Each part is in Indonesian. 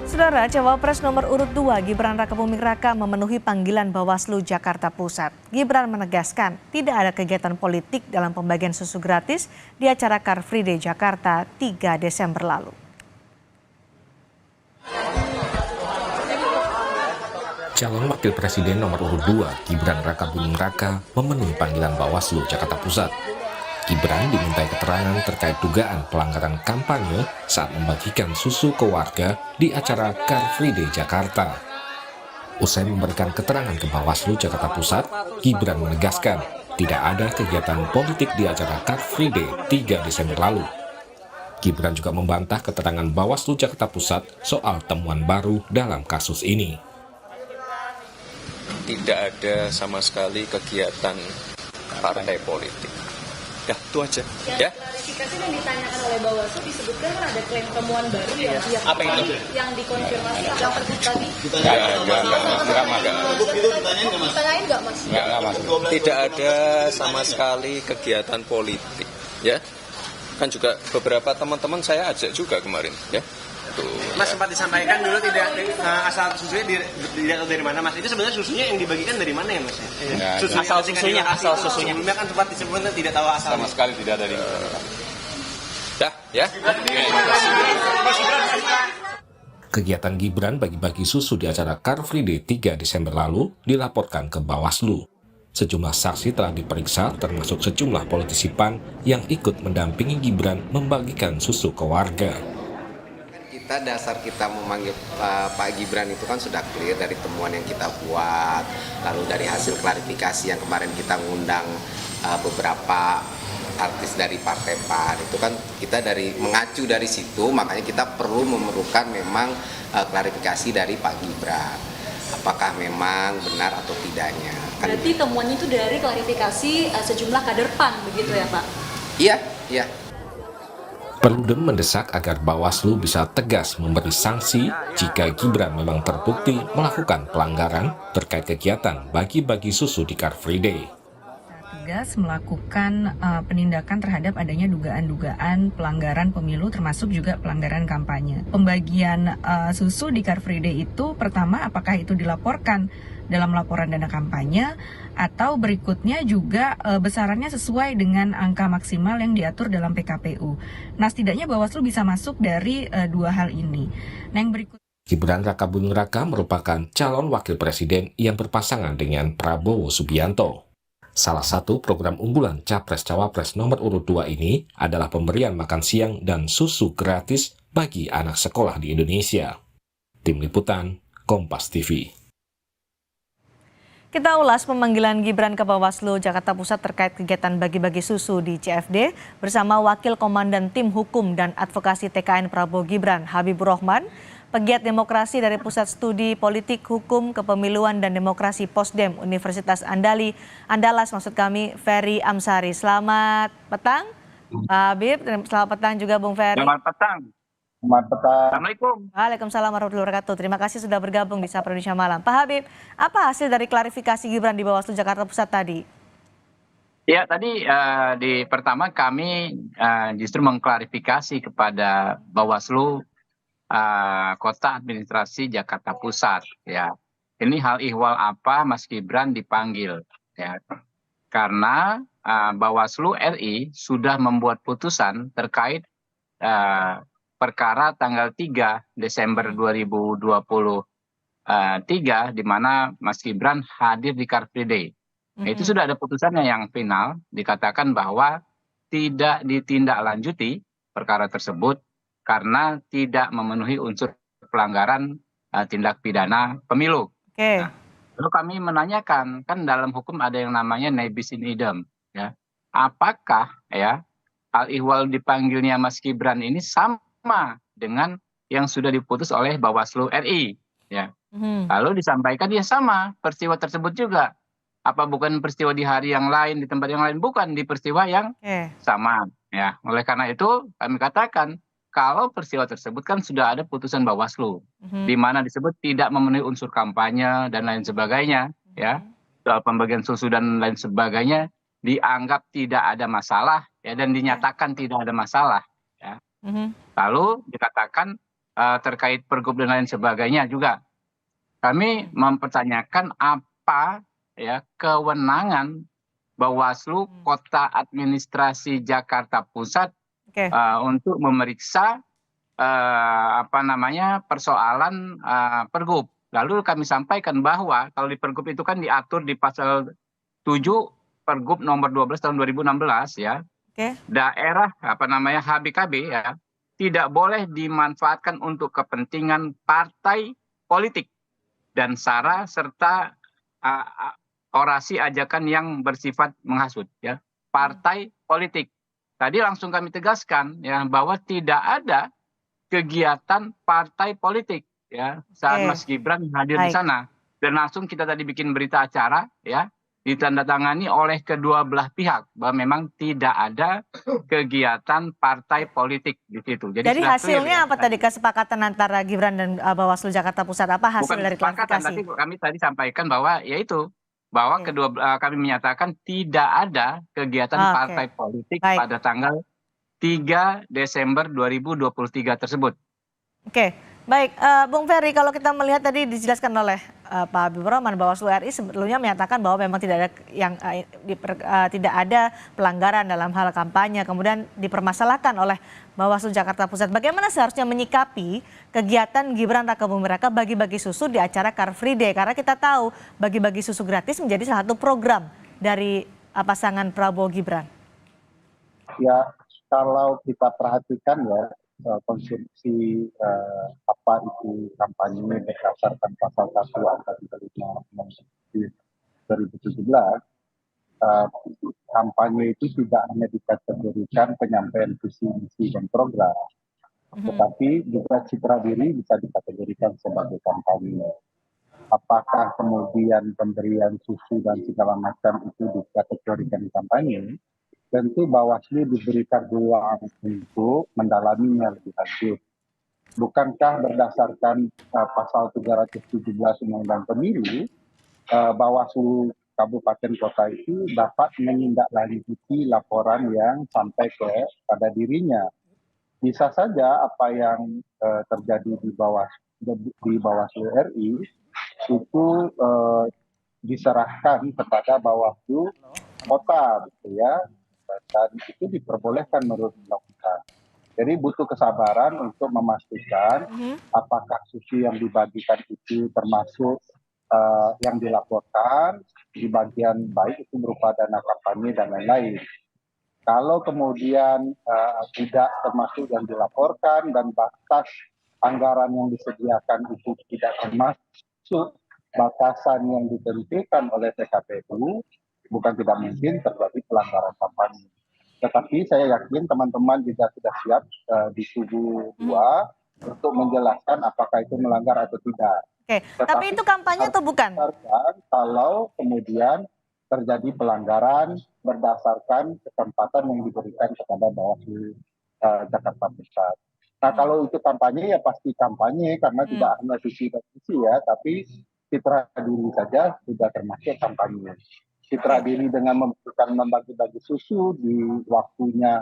Saudara, Cawapres nomor urut 2 Gibran Rakabuming Raka memenuhi panggilan Bawaslu Jakarta Pusat. Gibran menegaskan tidak ada kegiatan politik dalam pembagian susu gratis di acara Car Free Day Jakarta 3 Desember lalu. Calon Wakil Presiden nomor urut 2 Gibran Rakabuming Raka memenuhi panggilan Bawaslu Jakarta Pusat. Gibran dimintai keterangan terkait dugaan pelanggaran kampanye saat membagikan susu ke warga di acara Car Free Day Jakarta. Usai memberikan keterangan ke Bawaslu Jakarta Pusat, Gibran menegaskan tidak ada kegiatan politik di acara Car Free Day 3 Desember lalu. Gibran juga membantah keterangan Bawaslu Jakarta Pusat soal temuan baru dalam kasus ini. Tidak ada sama sekali kegiatan partai politik. Ya, itu aja. Ya. Klarifikasi yang ditanyakan oleh Bawaslu disebutkan kan ada klaim temuan baru yang Apa itu? Yang dikonfirmasi yang terbit tadi. Ditanyain nggak mas? Enggak, Mas. Tidak ada sama sekali kegiatan politik. Ya. Kan juga beberapa teman-teman saya ajak juga kemarin. Ya. Mas sempat disampaikan dulu tidak asal susunya tidak tahu dari mana Mas. Itu sebenarnya susunya yang dibagikan dari mana ya Mas? Asal susunya. Sebelumnya kan sempat disebutkan tidak tahu asal. Sama sekali tidak dari. Ya. Kegiatan Gibran bagi-bagi susu di acara Car Free Day 3 Desember lalu dilaporkan ke Bawaslu. Sejumlah saksi telah diperiksa termasuk sejumlah politisi PAN yang ikut mendampingi Gibran membagikan susu ke warga. Dasar kita memanggil Pak Gibran itu kan sudah clear dari temuan yang kita buat, lalu dari hasil klarifikasi yang kemarin kita mengundang beberapa artis dari partai PAN, itu kan kita mengacu dari situ, makanya kita perlu memerlukan memang klarifikasi dari Pak Gibran, apakah memang benar atau tidaknya. Berarti temuannya itu dari klarifikasi sejumlah kader PAN begitu ya Pak? Iya. Perludem mendesak agar Bawaslu bisa tegas memberi sanksi jika Gibran memang terbukti melakukan pelanggaran terkait kegiatan bagi-bagi susu di Car Free Day. Tegas melakukan penindakan terhadap adanya dugaan-dugaan pelanggaran pemilu termasuk juga pelanggaran kampanye. Pembagian susu di Car Free Day itu pertama apakah itu dilaporkan dalam laporan dana kampanye atau berikutnya juga besarannya sesuai dengan angka maksimal yang diatur dalam PKPU. Nah, setidaknya Bawaslu bisa masuk dari dua hal ini. Nah, yang berikut Gibran Rakabuming Raka merupakan calon wakil presiden yang berpasangan dengan Prabowo Subianto. Salah satu program unggulan Capres-Cawapres nomor urut 2 ini adalah pemberian makan siang dan susu gratis bagi anak sekolah di Indonesia. Tim Liputan, Kompas TV. Kita ulas pemanggilan Gibran ke Bawaslu Jakarta Pusat terkait kegiatan bagi-bagi susu di CFD bersama Wakil Komandan Tim Hukum dan Advokasi TKN Prabowo Gibran, Habibur Rahman, pegiat demokrasi dari Pusat Studi Politik, Hukum, Kepemiluan dan Demokrasi Posdem Universitas Andalas, Ferry Amsari. Selamat petang, Pak Habib. Selamat petang juga Bung Ferry. Selamat petang. Assalamualaikum. Waalaikumsalam warahmatullahi wabarakatuh. Terima kasih sudah bergabung di Sapa Indonesia Malam. Pak Habib, apa hasil dari klarifikasi Gibran di Bawaslu Jakarta Pusat tadi? Ya, tadi di pertama kami justru mengklarifikasi kepada Bawaslu Kota Administrasi Jakarta Pusat. Ya, ini hal ihwal apa Mas Gibran dipanggil? Ya, karena Bawaslu RI sudah membuat putusan terkait perkara tanggal 3 Desember 2023 di mana Mas Gibran hadir di Car Free Day. Itu sudah ada putusannya yang final, dikatakan bahwa tidak ditindaklanjuti perkara tersebut karena tidak memenuhi unsur pelanggaran tindak pidana pemilu. Nah, lalu kami menanyakan, kan dalam hukum ada yang namanya nebis in idem, ya. Apakah ya hal ihwal dipanggilnya Mas Gibran ini sama dengan yang sudah diputus oleh Bawaslu RI, ya. Lalu disampaikan ya sama peristiwa tersebut juga. Apa bukan peristiwa di hari yang lain, di tempat yang lain? Bukan, di peristiwa yang sama, ya. Oleh karena itu kami katakan kalau peristiwa tersebut kan sudah ada putusan Bawaslu di mana disebut tidak memenuhi unsur kampanye dan lain sebagainya, ya. Soal pembagian susu dan lain sebagainya dianggap tidak ada masalah, ya, dan dinyatakan tidak ada masalah, ya. Lalu dikatakan terkait pergub dan lain sebagainya juga. Kami mempertanyakan apa ya kewenangan Bawaslu Kota Administrasi Jakarta Pusat Oke. untuk memeriksa persoalan pergub. Lalu kami sampaikan bahwa kalau di pergub itu kan diatur di pasal 7 pergub nomor 12 tahun 2016 ya. Oke. Daerah HBKB ya tidak boleh dimanfaatkan untuk kepentingan partai politik dan sara serta orasi ajakan yang bersifat menghasut ya. Partai politik. Tadi langsung kami tegaskan ya bahwa tidak ada kegiatan partai politik ya saat Oke. Mas Gibran hadir di Baik. sana, dan langsung kita tadi bikin berita acara ya ditandatangani oleh kedua belah pihak bahwa memang tidak ada kegiatan partai politik di situ. Jadi sudah clear hasilnya ya. apa tadi kesepakatan antara Gibran dan Bawaslu Jakarta Pusat? Apa hasil Bukan dari kesepakatan, klarifikasi? tapi kami tadi sampaikan bahwa yaitu bahwa Oke. kami menyatakan tidak ada kegiatan Oke. partai politik Baik. pada tanggal 3 Desember 2023 tersebut. Oke, baik, Bung Ferry, kalau kita melihat tadi dijelaskan oleh Pak Habibur Rahman, Bawaslu RI sebelumnya menyatakan bahwa memang tidak ada tidak ada pelanggaran dalam hal kampanye, kemudian dipermasalahkan oleh Bawaslu Jakarta Pusat. Bagaimana seharusnya menyikapi kegiatan Gibran Rakabuming Raka bagi-bagi susu di acara Car Free Day? Karena kita tahu bagi-bagi susu gratis menjadi salah satu program dari pasangan Prabowo Gibran. Ya, kalau kita perhatikan ya, konsumsi apa itu kampanye berdasarkan pasal 1 angka 35 2017, kampanye itu tidak hanya dikategorikan penyampaian visi misi dan program, tetapi juga citra diri bisa dikategorikan sebagai kampanye. Apakah kemudian pemberian susu dan segala macam itu dikategorikan kampanye? Tentu Bawaslu diberikan ruang untuk mendalaminya lebih lanjut. Bukankah berdasarkan pasal 317 Undang-Undang Pemilu, Bawaslu Kabupaten Kota itu dapat menindaklanjuti laporan yang sampai pada dirinya. Bisa saja apa yang terjadi di Bawaslu RI itu diserahkan kepada Bawaslu Kota, gitu ya. Dan itu diperbolehkan menurut undang-undang. Jadi butuh kesabaran untuk memastikan apakah susu yang dibagikan itu termasuk yang dilaporkan di bagian baik itu berupa dana kampanye dan lain-lain. Kalau kemudian tidak termasuk yang dilaporkan dan batas anggaran yang disediakan itu tidak termasuk batasan yang ditentukan oleh PKPU, bukan tidak mungkin terjadi pelanggaran kampanye. Tetapi saya yakin teman-teman juga sudah siap di kubu 2 untuk menjelaskan apakah itu melanggar atau tidak. Oke, tapi itu kampanye atau bukan? Kalau kemudian terjadi pelanggaran berdasarkan kesempatan yang diberikan kepada Bawaslu Jakarta Pusat. Nah, kalau itu kampanye ya pasti kampanye karena tidak hanya visi dan misi ya, tapi citra diri saja sudah termasuk kampanye. Citra diri dengan membagi-bagi susu di waktunya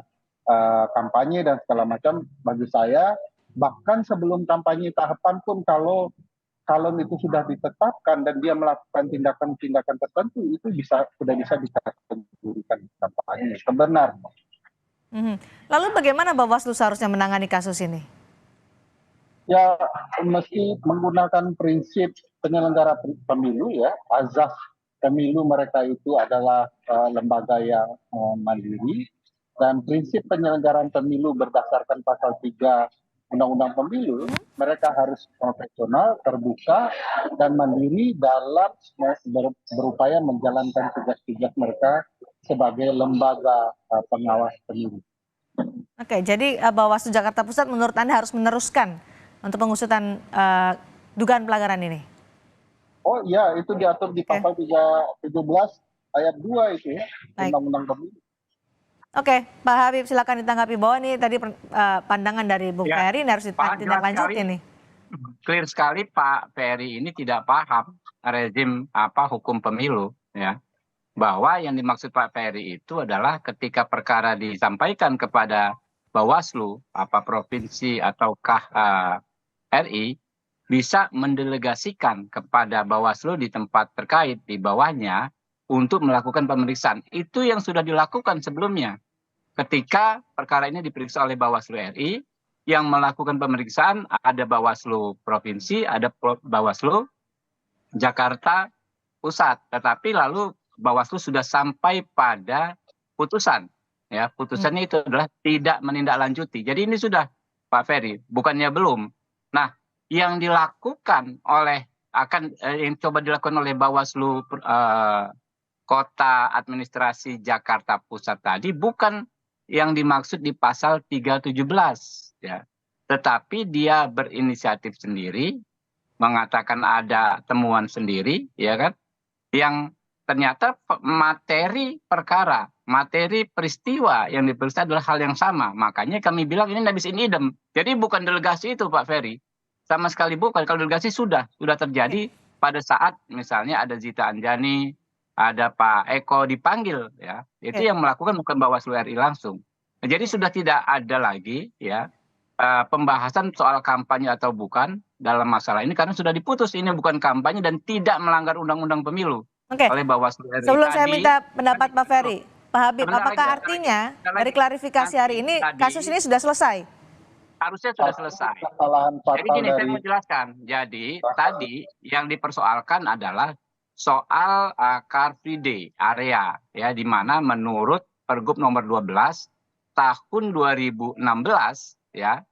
kampanye dan segala macam, bagi saya bahkan sebelum kampanye tahapan pun kalau calon itu sudah ditetapkan dan dia melakukan tindakan-tindakan tertentu itu sudah bisa dikategorikan kampanye sebenarnya. Lalu bagaimana Bawaslu seharusnya menangani kasus ini? Ya mesti menggunakan prinsip penyelenggara pemilu ya, azas pemilu mereka itu adalah lembaga yang mandiri, dan prinsip penyelenggaraan pemilu berdasarkan pasal 3 Undang-Undang Pemilu, mereka harus profesional, terbuka, dan mandiri dalam berupaya menjalankan tugas-tugas mereka sebagai lembaga pengawas pemilu. Oke, jadi Bawaslu Jakarta Pusat menurut Anda harus meneruskan untuk pengusutan dugaan pelanggaran ini? Oh iya, itu diatur di pasal 317 ayat 2 itu ya, Undang-Undang Pemilu. Oke, Pak Habib silakan ditanggapi bahwa ini tadi pandangan dari Bung Ferry ini harus ditindaklanjuti nih. Clear sekali Pak Ferry ini tidak paham rezim hukum pemilu ya. Bahwa yang dimaksud Pak Ferry itu adalah ketika perkara disampaikan kepada Bawaslu provinsi ataukah RI bisa mendelegasikan kepada Bawaslu di tempat terkait di bawahnya untuk melakukan pemeriksaan. Itu yang sudah dilakukan sebelumnya. Ketika perkara ini diperiksa oleh Bawaslu RI, yang melakukan pemeriksaan ada Bawaslu Provinsi, ada Bawaslu Jakarta Pusat. Tetapi lalu Bawaslu sudah sampai pada putusan. Ya, putusannya itu adalah tidak menindaklanjuti. Jadi ini sudah, Pak Ferry, bukannya belum. Nah, yang dilakukan oleh yang coba dilakukan oleh Bawaslu Kota Administrasi Jakarta Pusat tadi bukan yang dimaksud di pasal 317 ya. Tetapi dia berinisiatif sendiri, mengatakan ada temuan sendiri ya kan, yang ternyata materi perkara, materi peristiwa yang diperiksa adalah hal yang sama. Makanya kami bilang ini nabis in idem. Jadi bukan delegasi itu Pak Ferry. Sama sekali bukan. Kalau delegasi sudah terjadi pada saat misalnya ada Zita Anjani, ada Pak Eko dipanggil ya. Itu yang melakukan bukan Bawaslu RI langsung. Nah, jadi sudah tidak ada lagi ya pembahasan soal kampanye atau bukan dalam masalah ini karena sudah diputus ini bukan kampanye dan tidak melanggar undang-undang pemilu oleh Bawaslu RI. Sebelum saya minta pendapat Pak Ferry, Pak Habib, apakah artinya dari klarifikasi hari ini kasus ini sudah selesai? Harusnya sudah selesai. Jadi gini saya mau jelaskan. Jadi tadi yang dipersoalkan adalah soal Car Free Day area ya di mana menurut Pergub nomor 12 tahun 2016 ya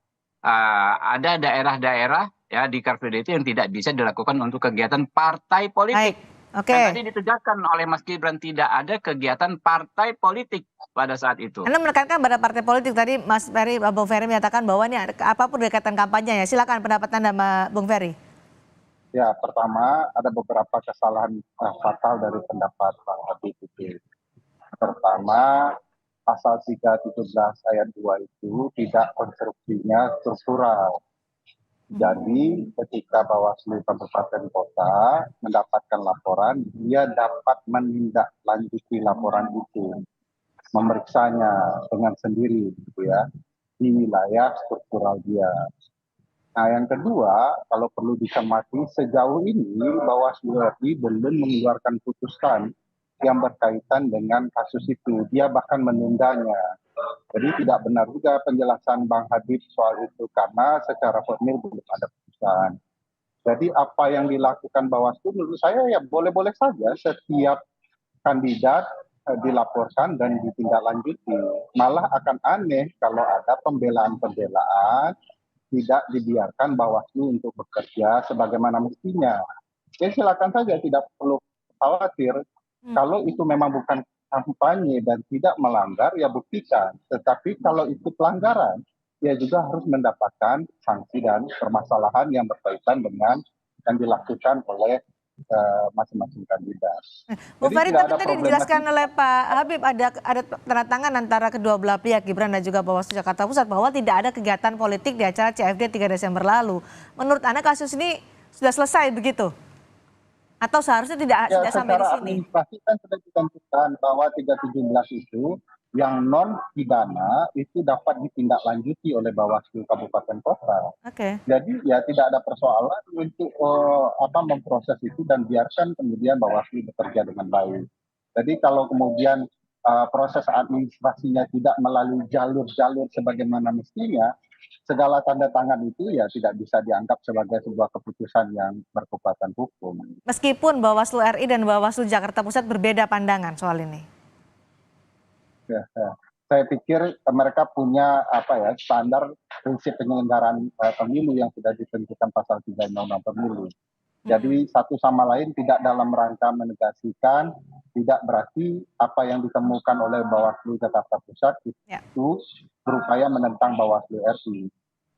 ada daerah-daerah ya di Car Free Day itu yang tidak bisa dilakukan untuk kegiatan partai politik. Dan tadi ditegaskan oleh Mas Gibran tidak ada kegiatan partai politik pada saat itu. Anda menekankan pada partai politik tadi Mas Ferry, Bung Ferry menyatakan bahwa ini apapun kegiatan kampanye ya. Silakan pendapat Anda Bung Ferry. Ya, pertama ada beberapa kesalahan fatal dari pendapat Pak Habib itu. Pertama, pasal 317 ayat 2 itu tidak konstruksinya struktural. Jadi ketika Bawaslu Kabupaten Kota mendapatkan laporan, dia dapat menindaklanjuti laporan itu, memeriksanya dengan sendiri, gitu ya, di wilayah struktural dia. Nah, yang kedua, kalau perlu dicermati, sejauh ini Bawaslu RI belum mengeluarkan putusan yang berkaitan dengan kasus itu. Dia bahkan menundanya. Jadi tidak benar juga penjelasan Bang Habib soal itu karena secara formil belum ada putusan. Jadi apa yang dilakukan Bawaslu menurut saya ya boleh-boleh saja setiap kandidat dilaporkan dan ditindaklanjuti. Malah akan aneh kalau ada pembelaan-pembelaan tidak dibiarkan Bawaslu untuk bekerja sebagaimana mestinya. Ya silakan saja, tidak perlu khawatir. Kalau itu memang bukan kampanye dan tidak melanggar, ya buktikan. Tetapi kalau itu pelanggaran, ya juga harus mendapatkan sanksi dan permasalahan yang berkaitan dengan yang dilakukan oleh masing-masing kandidat. Bu Ferry, tapi tadi dijelaskan oleh Pak Habib ada tanda tangan antara kedua belah pihak Gibran dan juga Bawaslu Jakarta Pusat bahwa tidak ada kegiatan politik di acara CFD 3 Desember lalu. Menurut Anda kasus ini sudah selesai begitu? Atau seharusnya tidak sampai di sini? Administrasi kan sudah ditentukan bahwa 317 itu yang non pidana itu dapat ditindaklanjuti oleh Bawaslu Kabupaten Kota. Jadi ya tidak ada persoalan untuk memproses itu dan biarkan kemudian Bawaslu bekerja dengan baik. Jadi kalau kemudian proses administrasinya tidak melalui jalur-jalur sebagaimana mestinya, segala tanda tangan itu ya tidak bisa dianggap sebagai sebuah keputusan yang berkekuatan hukum. Meskipun Bawaslu RI dan Bawaslu Jakarta Pusat berbeda pandangan soal ini. Ya. Saya pikir mereka punya standar prinsip penyelenggaraan pemilu yang sudah ditentukan pasal 3 Undang-Undang Pemilu. Jadi satu sama lain tidak dalam rangka menegasikan, tidak berarti apa yang ditemukan oleh Bawaslu Jakarta Pusat itu berupaya menentang Bawaslu RI.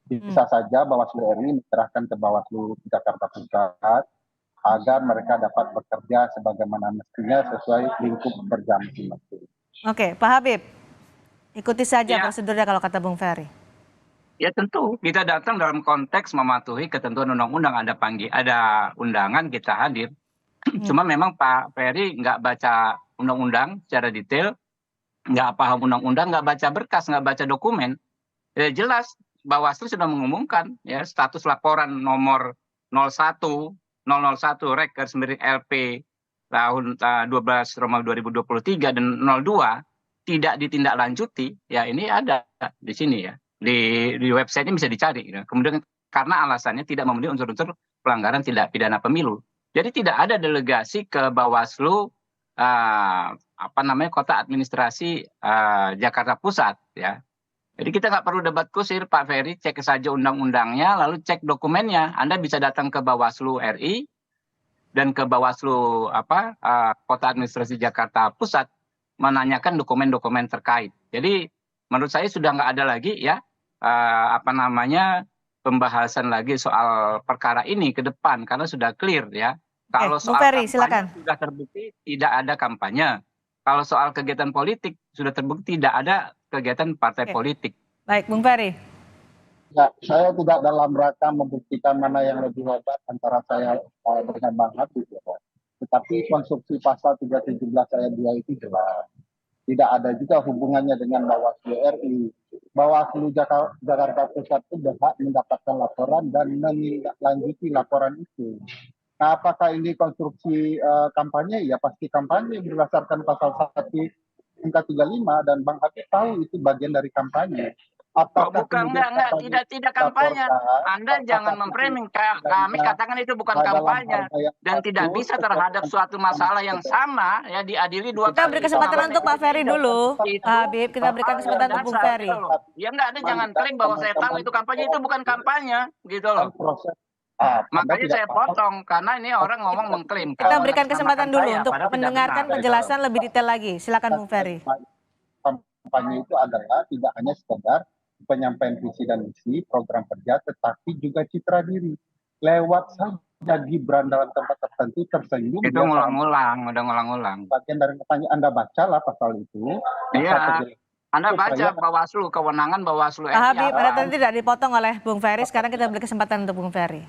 Bisa saja Bawaslu RI menyerahkan ke Bawaslu Jakarta Pusat agar mereka dapat bekerja sebagaimana mestinya sesuai lingkup kerja masing-masing. Oke, Pak Habib, ikuti saja prosedurnya kalau kata Bung Ferry. Ya tentu kita datang dalam konteks mematuhi ketentuan undang-undang, ada undangan kita hadir. Cuma memang Pak Ferry nggak baca undang-undang secara detail, nggak paham undang-undang, nggak baca berkas, nggak baca dokumen. Ya jelas Bawaslu sudah mengumumkan ya status laporan nomor 01 001 Rek garis miring LP tahun 12 Romawi 2023 dan 02 tidak ditindaklanjuti, ya ini ada di sini ya. Di website ini bisa dicari. Ya. Kemudian karena alasannya tidak memenuhi unsur-unsur pelanggaran tindak pidana pemilu. Jadi tidak ada delegasi ke Bawaslu Kota Administrasi Jakarta Pusat ya. Jadi kita nggak perlu debat kusir, Pak Ferry, cek saja undang-undangnya, lalu cek dokumennya. Anda bisa datang ke Bawaslu RI dan ke Bawaslu Kota Administrasi Jakarta Pusat menanyakan dokumen-dokumen terkait. Jadi menurut saya sudah nggak ada lagi ya pembahasan lagi soal perkara ini ke depan karena sudah clear ya. Kalau soal Ferry, kampanye silakan. sudah terbukti tidak ada kampanye. Kalau soal kegiatan politik sudah terbukti tidak ada kegiatan partai politik. Baik, Bung Ferry. Ya, saya tidak dalam rangka membuktikan mana yang lebih hebat antara saya dengan Bang Habib. Ya. Tetapi konstruksi pasal 317 ayat 2 itu jelas. Tidak ada juga hubungannya dengan Bawaslu RI. Bawaslu Jakarta Pusat itu berhak mendapatkan laporan dan menindaklanjuti laporan itu. Nah, apakah ini konstruksi kampanye? Ya pasti kampanye berdasarkan pasal 1 angka 35 dan Bang Habib tahu itu bagian dari kampanye. Apakah tidak kampanye. Anda jangan memframing, kami katakan itu bukan kampanye dan tidak bisa terhadap suatu masalah yang sama ya diadili dua kali. Kita beri kesempatan untuk Pak Ferry dulu, Pak Habib. Kita berikan kesempatan untuk Bung Ferry. Ya enggak ada, jangan klaim bahwa saya tahu itu kampanye, itu bukan kampanye gitu loh. Makanya saya potong karena ini orang ngomong mengklaim. Kita berikan kesempatan dulu untuk mendengarkan penjelasan lebih detail lagi. Silakan Bung Ferry. Kampanye itu adalah tidak hanya sekedar penyampaian visi dan misi program kerja, tetapi juga citra diri. Lewat saja Gibran dalam tempat tertentu tersinggung. Itu ngulang-ngulang. Bagian dari kampanye Anda bacalah pasal itu. Iya. Anda baca Bawaslu, kewenangan Bawaslu. Pak Habib, Anda tadi tidak dipotong oleh Bung Ferry. Sekarang kita beri kesempatan untuk Bung Ferry.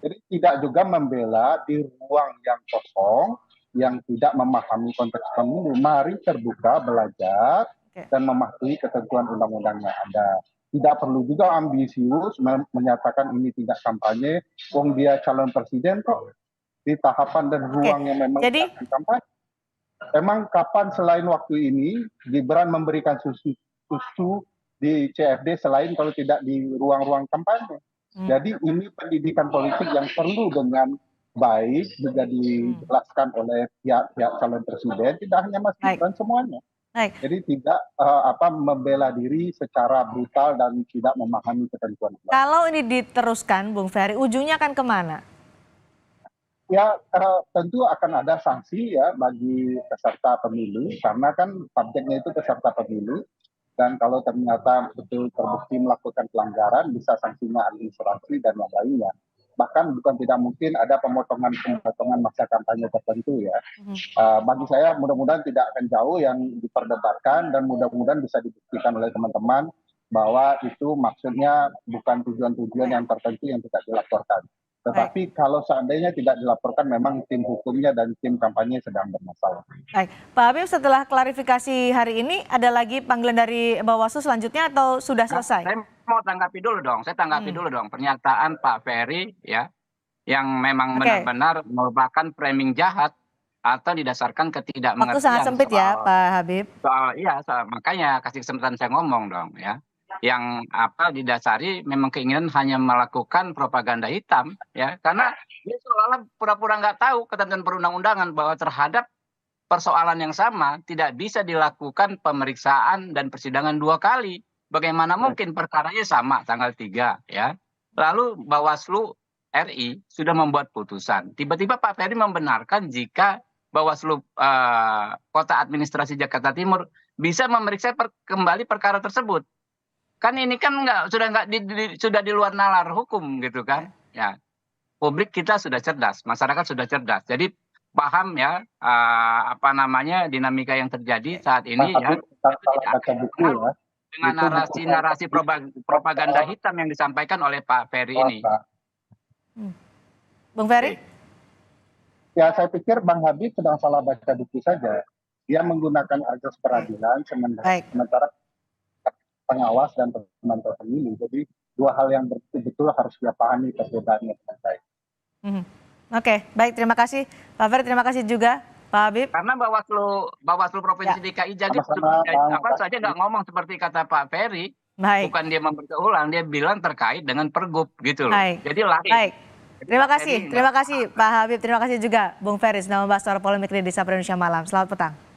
Jadi tidak juga membela di ruang yang kosong, yang tidak memahami konteks pemilu. Mari terbuka, belajar, dan mematuhi ketentuan undang-undang yang ada. Tidak perlu juga ambisius menyatakan ini tidak kampanye, wong dia calon presiden kok di tahapan dan ruang yang memang kampanye. Emang kapan selain waktu ini Gibran memberikan susu di CFD selain kalau tidak di ruang-ruang kampanye? Jadi ini pendidikan politik yang perlu dengan baik juga dijelaskan oleh pihak calon presiden, tidak hanya Mas Gibran, semuanya. Jadi tidak membela diri secara brutal dan tidak memahami ketentuan. Kalau ini diteruskan, Bung Ferry, ujungnya akan kemana? Ya tentu akan ada sanksi ya bagi peserta pemilu, karena kan subjeknya itu peserta pemilu. Dan kalau ternyata betul terbukti melakukan pelanggaran, bisa sanksinya administrasi dan yang lainnya. Bahkan bukan tidak mungkin ada pemotongan masa kampanye tertentu ya. Bagi saya mudah-mudahan tidak akan jauh yang diperdebatkan dan mudah-mudahan bisa dibuktikan oleh teman-teman bahwa itu maksudnya bukan tujuan-tujuan yang tertentu yang tidak dilaporkan. Tetapi kalau seandainya tidak dilaporkan, memang tim hukumnya dan tim kampanye sedang bermasalah. Baik, Pak Habib, setelah klarifikasi hari ini, ada lagi panggilan dari Bawaslu selanjutnya atau sudah selesai? Saya mau tanggapi dulu dong. Pernyataan Pak Ferry ya, yang memang benar-benar merupakan framing jahat atau didasarkan ketidakmengertian. Waktu sangat sempit ya, Pak Habib. Makanya kasih kesempatan saya ngomong dong ya. Yang didasari memang keinginan hanya melakukan propaganda hitam ya, karena dia seolah-olah pura-pura nggak tahu ketentuan perundang-undangan bahwa terhadap persoalan yang sama tidak bisa dilakukan pemeriksaan dan persidangan 2 kali. Bagaimana mungkin perkaranya sama tanggal 3 ya. Lalu Bawaslu RI sudah membuat putusan. Tiba-tiba Pak Ferry membenarkan jika Bawaslu Kota Administrasi Jakarta Timur bisa memeriksa kembali perkara tersebut. Kan ini kan sudah di luar nalar hukum gitu kan. Ya. Publik kita sudah cerdas, masyarakat sudah cerdas. Jadi paham ya dinamika yang terjadi saat ini ya. Dengan narasi propaganda hitam yang disampaikan oleh Pak Ferry ini. Bung Ferry? Ya, saya pikir Bang Habib sedang salah baca buku saja. Dia menggunakan azas peradilan sementara pengawas dan penonton pemilu. Jadi dua hal yang betul-betul harus dia pahami perbedaannya dengan baik. Oke, baik, terima kasih Pak Ferry, terima kasih juga Pak Habib. Karena Bawaslu Provinsi DKI jadi apa saja nggak ngomong seperti kata Pak Ferry. Baik. Bukan dia memberi ulang, dia bilang terkait dengan pergub gitu loh. Baik. Jadi lain. Baik. Terima kasih Pak Habib, terima kasih juga Bung Ferry sudah membahas soal polemik di Sapa Indonesia Malam. Selamat petang.